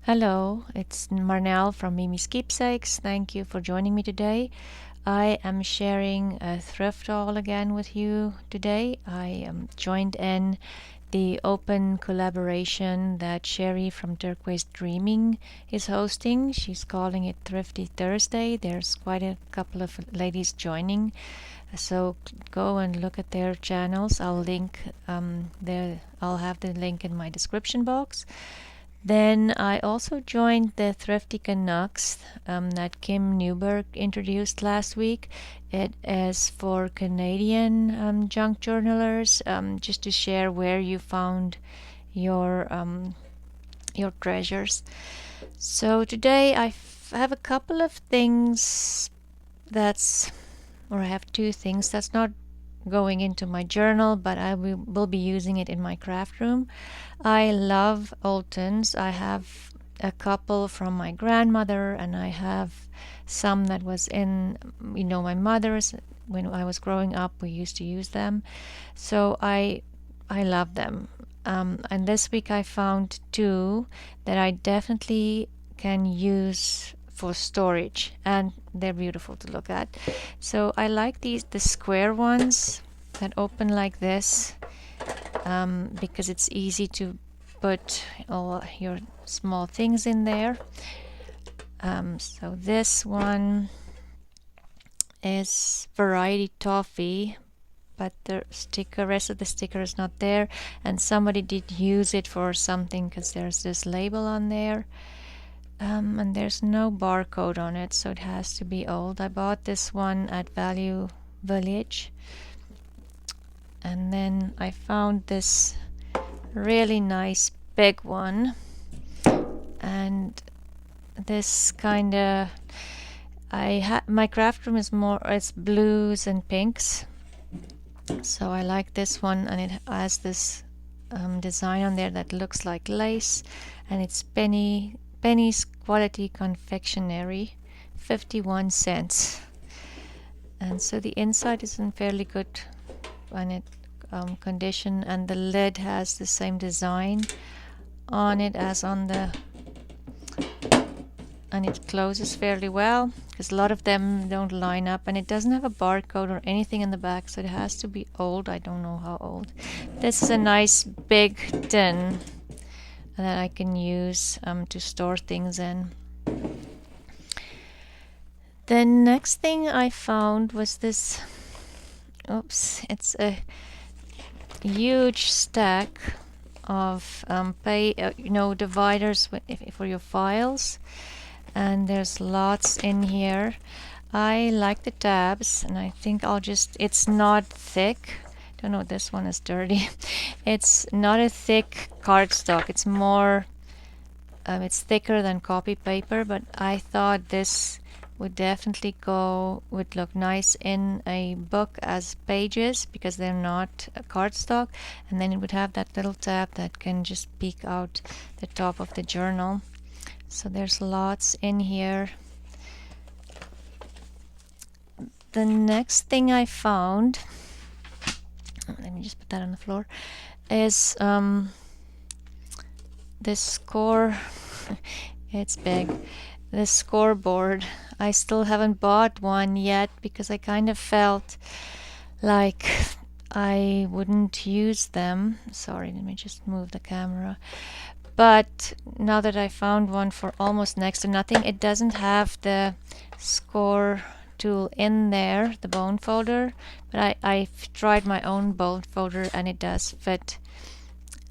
Hello, it's Marnel from Miemie's Keepsakes. Thank you for joining me today. I am sharing a thrift haul again with you today. I am joined in the open collaboration that Sheree from Turquoise Dreaming is hosting. She's calling it Thrifty Thursday. There's quite a couple of ladies joining, so go and look at their channels. I'll have the link in my description box. Then I also joined the Thrifty Canucks that Kim Newman introduced last week. It is for Canadian junk journalers, just to share where you found your treasures. So today I have a couple of things I have two things that's not going into my journal, but I will be using it in my craft room. I love old tins. I have a couple from my grandmother, and I have some that was in, my mother's. When I was growing up, we used to use them. So I love them. And this week I found two that I definitely can use for storage, and they're beautiful to look at. So I like the square ones that open like this, because it's easy to put all your small things in there. So this one is variety toffee, but the rest of the sticker is not there, and somebody did use it for something because there's this label on there. And there's no barcode on it, so it has to be old. I bought this one at Value Village, and then I found this really nice big one, and this kind of my craft room is it's blues and pinks, so I like this one, and it has this design on there that looks like lace, and it's pennies quality confectionery, 51 cents. And so the inside is in fairly good condition, and the lid has the same design on it as on and it closes fairly well, because a lot of them don't line up, and it doesn't have a barcode or anything in the back, so it has to be old. I don't know how old. This is a nice big tin that I can use to store things in. The next thing I found was this. It's a huge stack of dividers for your files, and there's lots in here. I like the tabs, and I think it's not thick. Don't know, this one is dirty. It's not a thick cardstock. It's more, it's thicker than copy paper, but I thought this would look nice in a book as pages, because they're not a cardstock, and then it would have that little tab that can just peek out the top of the journal. So there's lots in here. The next thing I found, let me just put that on the floor, is this it's big, this scoreboard. I still haven't bought one yet, because I kind of felt like I wouldn't use them. Sorry, let me just move the camera. But now that I found one for almost next to nothing, it doesn't have the score tool in there, the bone folder, but I've tried my own bone folder, and it does fit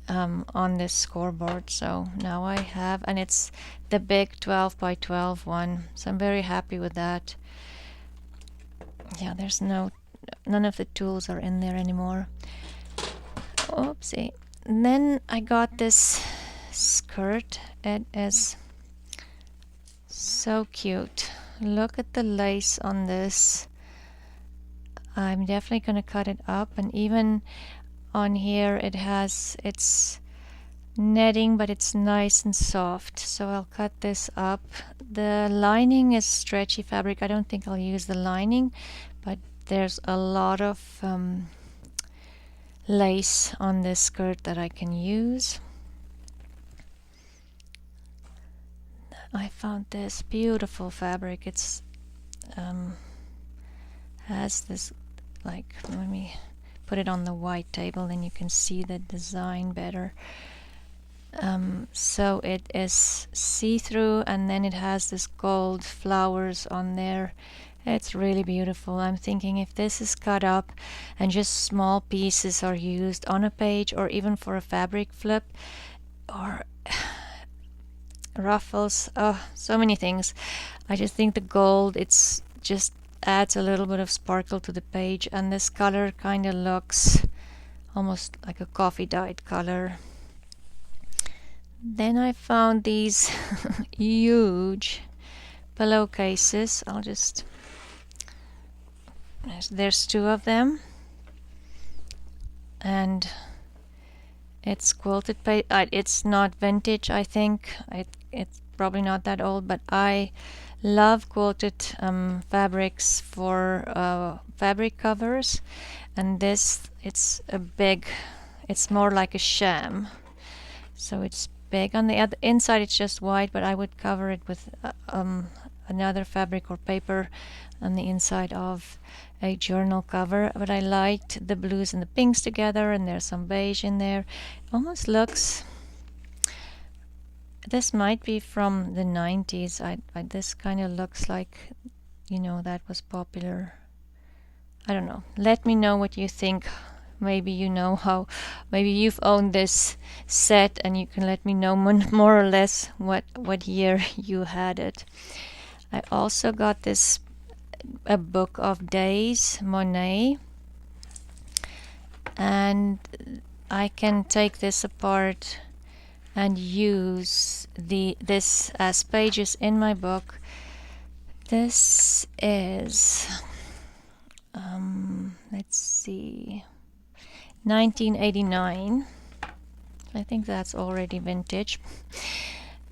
on this scoreboard. So now I have, and it's the big 12 by 12 one, so I'm very happy with that. Yeah, there's none of the tools are in there anymore. Oopsie. And then I got this skirt. It is so cute. Look at the lace on this. I'm definitely going to cut it up, and even on here it's netting, but it's nice and soft, so I'll cut this up. The lining is stretchy fabric. I don't think I'll use the lining, but there's a lot of lace on this skirt that I can use. I found this beautiful fabric. It's has this, like, let me put it on the white table and you can see the design better. So it is see-through, and then it has this gold flowers on there. It's really beautiful. I'm thinking if this is cut up and just small pieces are used on a page, or even for a fabric flip, or ruffles, oh, so many things. I just think the gold, it's just adds a little bit of sparkle to the page, and this color kind of looks almost like a coffee dyed color. Then I found these huge pillowcases. There's two of them, and it's quilted page. It's not vintage, I think. It's probably not that old, but I love quilted fabrics for fabric covers, and this, it's more like a sham, so it's big. On the other inside it's just white, but I would cover it with another fabric or paper on the inside of a journal cover. But I liked the blues and the pinks together, and there's some beige in there. Almost looks, this might be from the 90s. This kind of looks like, that was popular. I don't know. Let me know what you think. Maybe you know how, maybe you've owned this set, and you can let me know more or less what year you had it. I also got a book of days, Monet, and I can take this apart and use this as pages in my book. This is let's see, 1989. I think that's already vintage.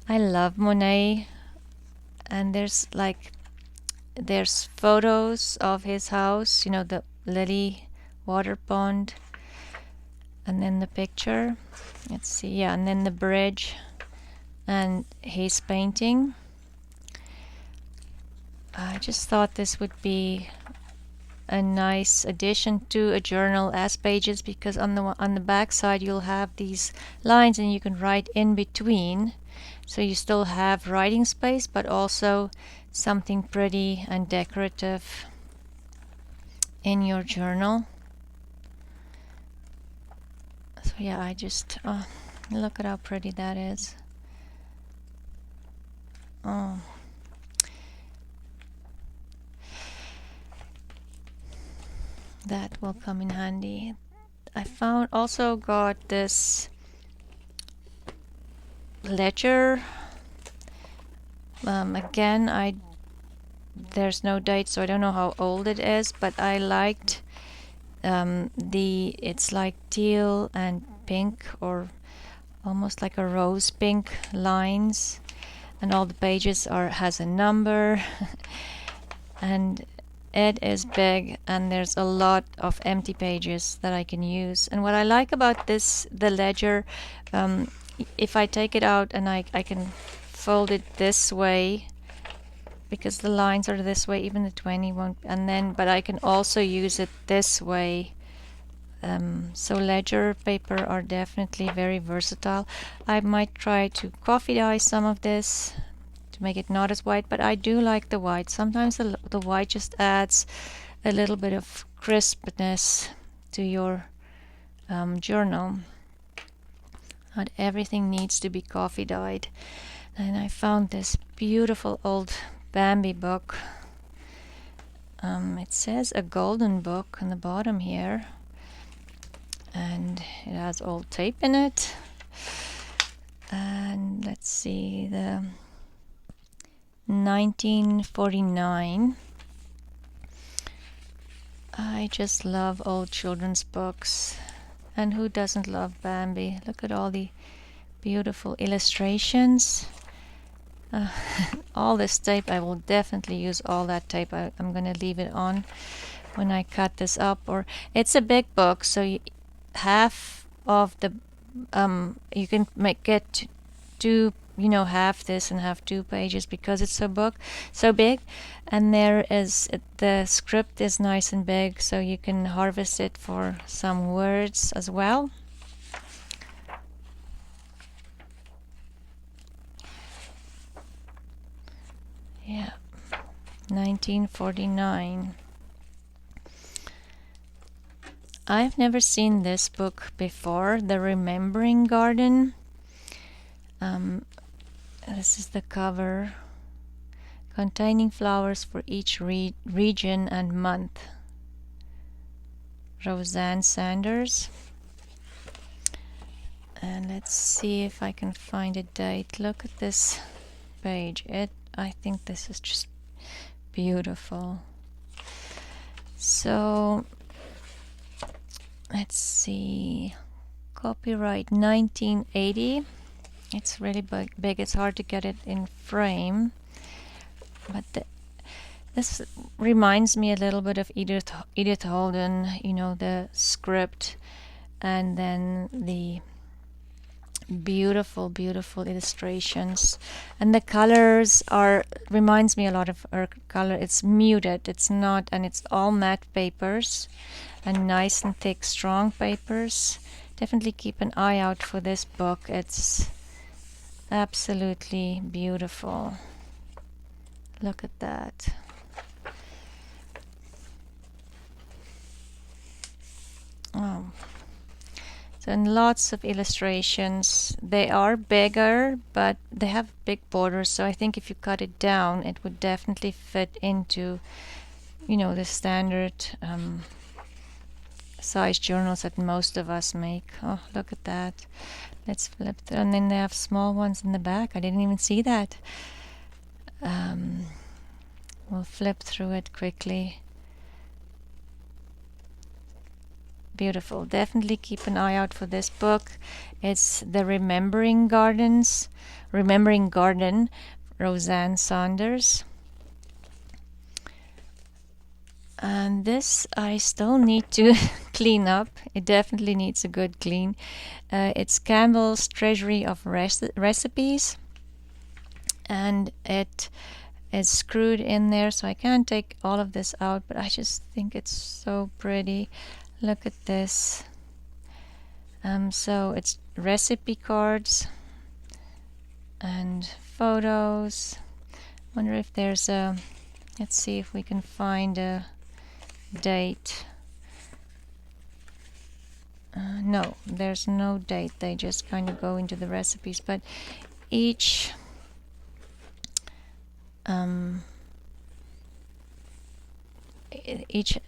I love Monet, and there's photos of his house, the lily water pond, and then the picture. Let's see, yeah, and then the bridge, and his painting. I just thought this would be a nice addition to a journal as pages, because on the back side you'll have these lines and you can write in between, so you still have writing space, but also something pretty and decorative in your journal. So yeah, I just look at how pretty that is. Oh, that will come in handy. I also got this ledger. Again, there's no date, so I don't know how old it is, but I liked it's like teal and pink, or almost like a rose pink lines, and all the pages has a number and it is big, and there's a lot of empty pages that I can use. And what I like about the ledger, if I take it out and I can fold it this way, because the lines are this way, even the 20 won't, but I can also use it this way. So ledger paper are definitely very versatile. I might try to coffee dye some of this to make it not as white, but I do like the white. Sometimes the white just adds a little bit of crispness to your journal. Not everything needs to be coffee dyed. And I found this beautiful old Bambi book. It says a golden book on the bottom here, and it has old tape in it. And let's see, the 1949. I just love old children's books, and who doesn't love Bambi? Look at all the beautiful illustrations. All this tape, I will definitely use all that tape. I'm gonna leave it on when I cut this up. Or it's a big book, so half of the you can get 2 half this and have 2 pages because it's so big. And there is the script is nice and big, so you can harvest it for some words as well. Yeah, 1949. I've never seen this book before, The Remembering Garden. This is the cover, containing flowers for each region and month. Roseanne Sanders. And let's see if I can find a date. Look at this page. I think this is just beautiful. So let's see, copyright 1980. It's really big. It's hard to get it in frame, but this reminds me a little bit of Edith Holden, the script, and then the beautiful illustrations, and the colors reminds me a lot of her color. It's muted, it's not, and it's all matte papers and nice and thick, strong papers. Definitely keep an eye out for this book. It's absolutely beautiful. Look at that. Oh. So, and lots of illustrations. They are bigger, but they have big borders, so I think if you cut it down, it would definitely fit into, the standard size journals that most of us make. Oh, look at that. Let's flip through. And then they have small ones in the back. I didn't even see that. We'll flip through it quickly. Beautiful. Definitely keep an eye out for this book. It's The Remembering Garden, Roseanne Saunders. And this I still need to clean up. It definitely needs a good clean. It's Campbell's Treasury of Recipes, and it is screwed in there, so I can't take all of this out, but I just think it's so pretty. Look at this. So it's recipe cards and photos. Wonder if there's let's see if we can find a date. No, there's no date. They just kind of go into the recipes, but each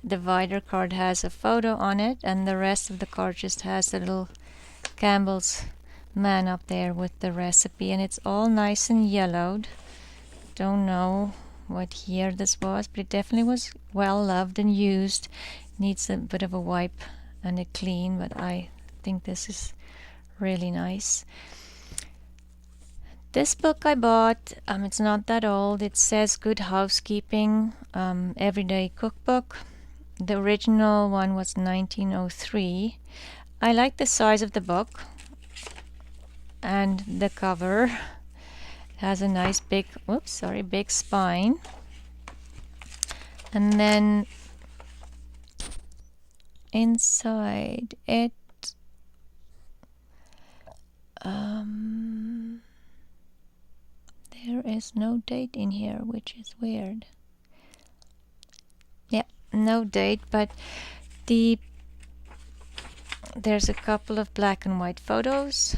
divider card has a photo on it, and the rest of the card just has the little Campbell's man up there with the recipe, and it's all nice and yellowed. Don't know what year this was, but it definitely was well loved and used. Needs a bit of a wipe and a clean, but I think this is really nice. This book I bought, it's not that old. It says Good Housekeeping, Everyday Cookbook. The original one was 1903. I like the size of the book and the cover. It has a nice big spine. And then inside it, there is no date in here, which is weird. Yeah, no date, but there's a couple of black and white photos,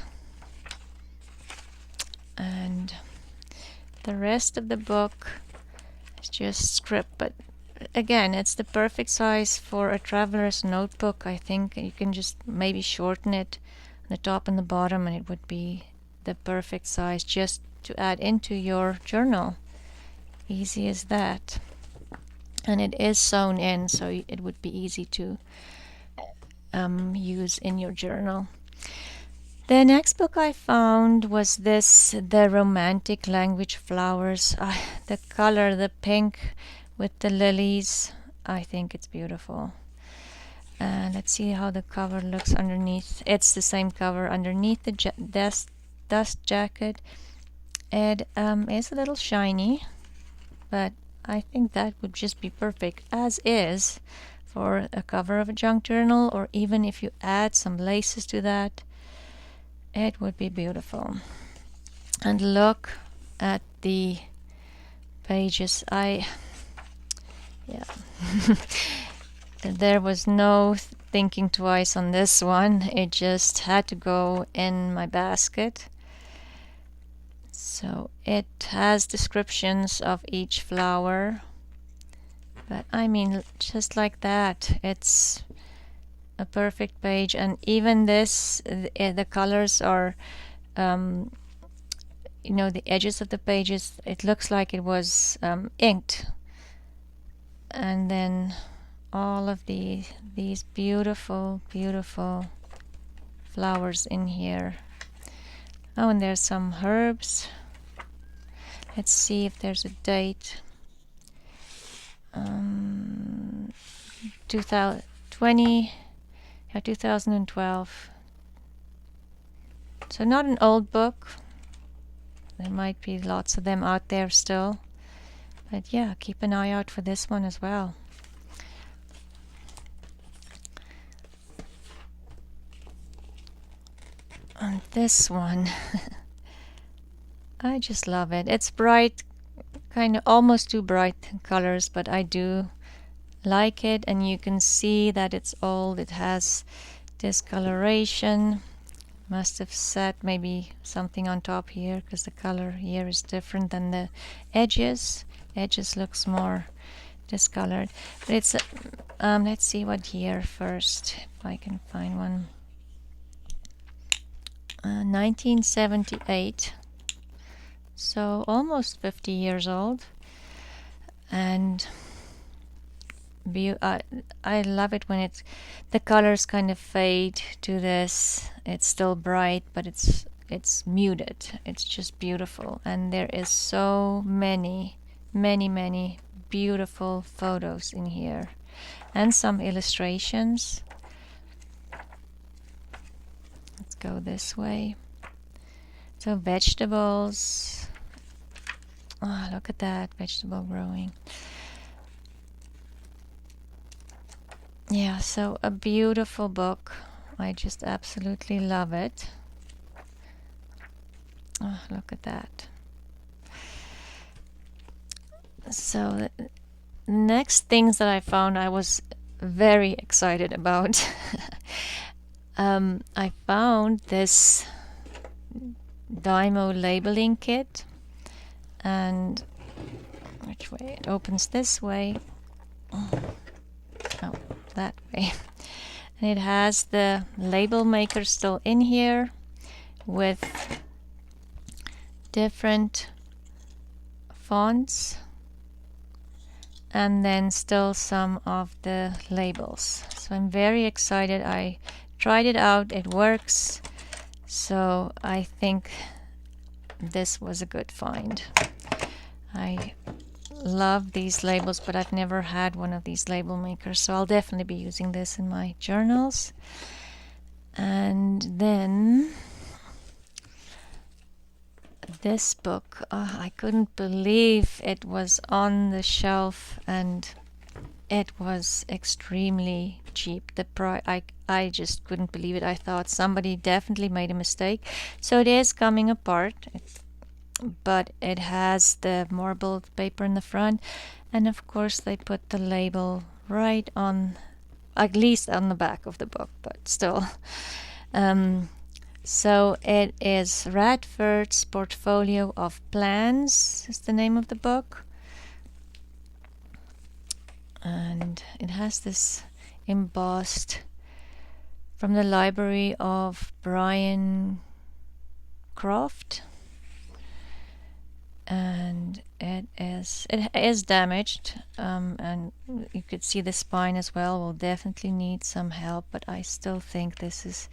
and the rest of the book is just script. But again, it's the perfect size for a traveler's notebook. I think you can just maybe shorten it on the top and the bottom, and it would be the perfect size just to add into your journal. Easy as that. And it is sewn in, so it would be easy to use in your journal. The next book I found was this, The Romantic Language Flowers. The color, the pink with the lilies, I think it's beautiful. Let's see how the cover looks underneath. It's the same cover underneath the dust jacket. It is a little shiny, but I think that would just be perfect as is for a cover of a junk journal, or even if you add some laces to that, it would be beautiful. And look at the pages. There was no thinking twice on this one. It just had to go in my basket. So it has descriptions of each flower, but I mean, just like that, it's a perfect page. And even this, the colors are, the edges of the pages, it looks like it was inked. And then all of these beautiful, beautiful flowers in here. Oh, and there's some herbs. Let's see if there's a date. 2012. So not an old book. There might be lots of them out there still. But yeah, keep an eye out for this one as well. And this one, I just love it. It's bright, kind of almost too bright colors, but I do like it. And you can see that it's old. It has discoloration. Must have set maybe something on top here, because the color here is different than the edges. Edges looks more discolored. But it's let's see what year first, if I can find one. 1978, so almost 50 years old. And I love it when the colors kind of fade to this. It's still bright, but it's muted. It's just beautiful. And there is so many beautiful photos in here, and some illustrations. Let's go this way. So vegetables. Oh, look at that, vegetable growing. Yeah, so a beautiful book. I just absolutely love it. Oh, look at that. So the next things that I found, I was very excited about. I found this Dymo labeling kit, and which way? It opens this way. Oh, that way. And it has the label maker still in here with different fonts, and then still some of the labels. So I'm very excited. I tried it out. It works. So I think this was a good find. I love these labels, but I've never had one of these label makers, so I'll definitely be using this in my journals. And then this book, I couldn't believe it was on the shelf, and it was extremely cheap. I just couldn't believe it. I thought somebody definitely made a mistake. So it is coming apart, but it has the marbled paper in the front, and of course they put the label right on, at least on the back of the book, but still. So it is Radford's Portfolio of Plans is the name of the book. And it has this embossed from the library of Brian Croft. And it is damaged, and you could see the spine as well. Will definitely need some help, but I still think this is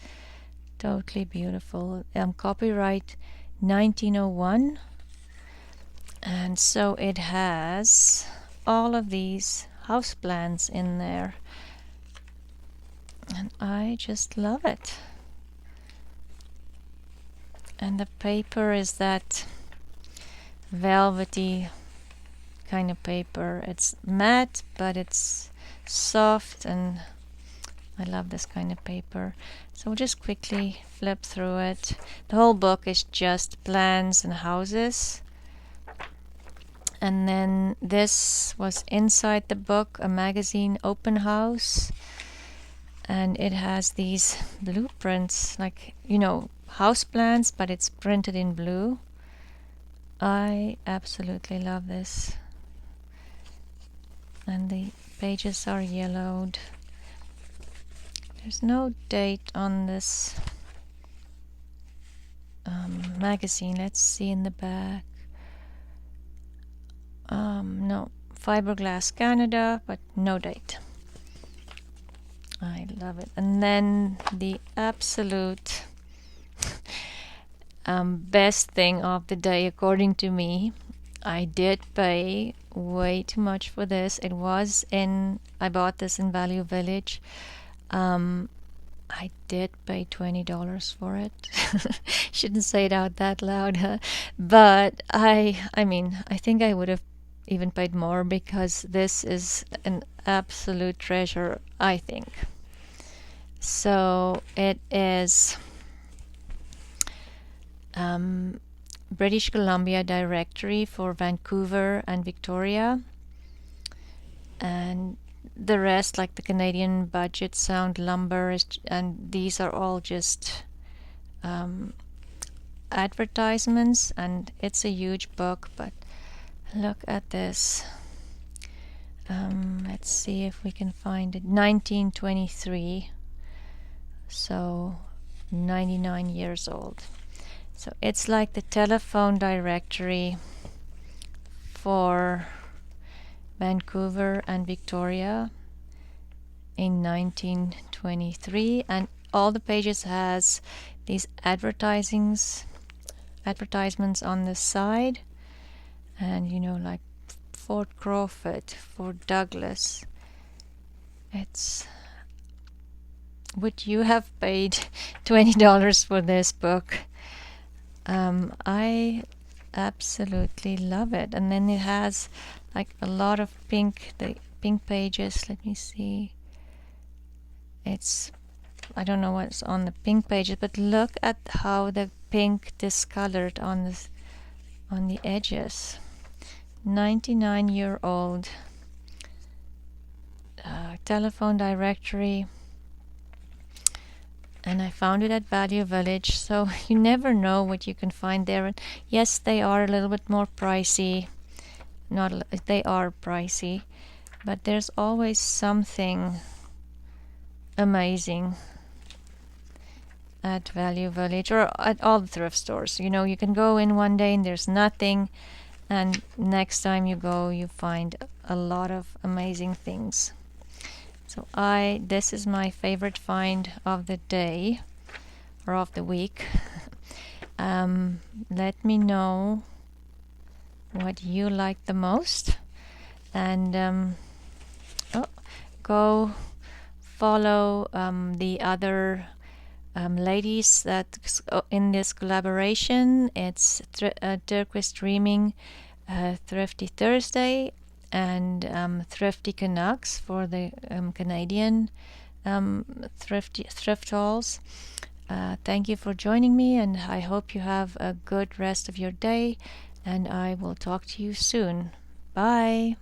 totally beautiful. Copyright 1901, and so it has all of these house plans in there, and I just love it. And the paper is that velvety kind of paper. It's matte, but it's soft, and I love this kind of paper. So we'll just quickly flip through it. The whole book is just plans and houses. And then this was inside the book, a magazine open house. And it has these blueprints, like, house plans, but it's printed in blue. I absolutely love this. And the pages are yellowed. There's no date on this magazine. Let's see in the back. No, Fiberglass Canada, but no date. I love it. And then the absolute best thing of the day, according to me, I did pay way too much for this. I bought this in Value Village. I did pay $20 for it. Shouldn't say it out that loud, huh? But I think I would have even paid more, because this is an absolute treasure, I think. So it is British Columbia directory for Vancouver and Victoria, and the rest, like the Canadian budget sound lumber, and these are all just advertisements, and it's a huge book. But look at this. Let's see if we can find it. 1923, so 99 years old. So it's like the telephone directory for Vancouver and Victoria in 1923, and all the pages has these advertisements on the side, and like Fort Crawford, Fort Douglas. Would you have paid $20 for this book? I absolutely love it. And then it has like a lot of the pink pages. Let me see. I don't know what's on the pink pages, but look at how the pink discolored on the edges. 99-year-old telephone directory, and I found it at Value Village. So you never know what you can find there. And yes, they are a little bit more pricey. They are pricey, but there's always something amazing at Value Village or at all the thrift stores. You can go in one day and there's nothing, and next time you go, you find a lot of amazing things. So this is my favorite find of the day or of the week. Let me know what you like the most, and go follow the other ladies that in this collaboration. It's Turquoise Dreaming, Thrifty Thursday, and Thrifty Canucks for the Canadian thrift hauls. Thank you for joining me, and I hope you have a good rest of your day, and I will talk to you soon. Bye.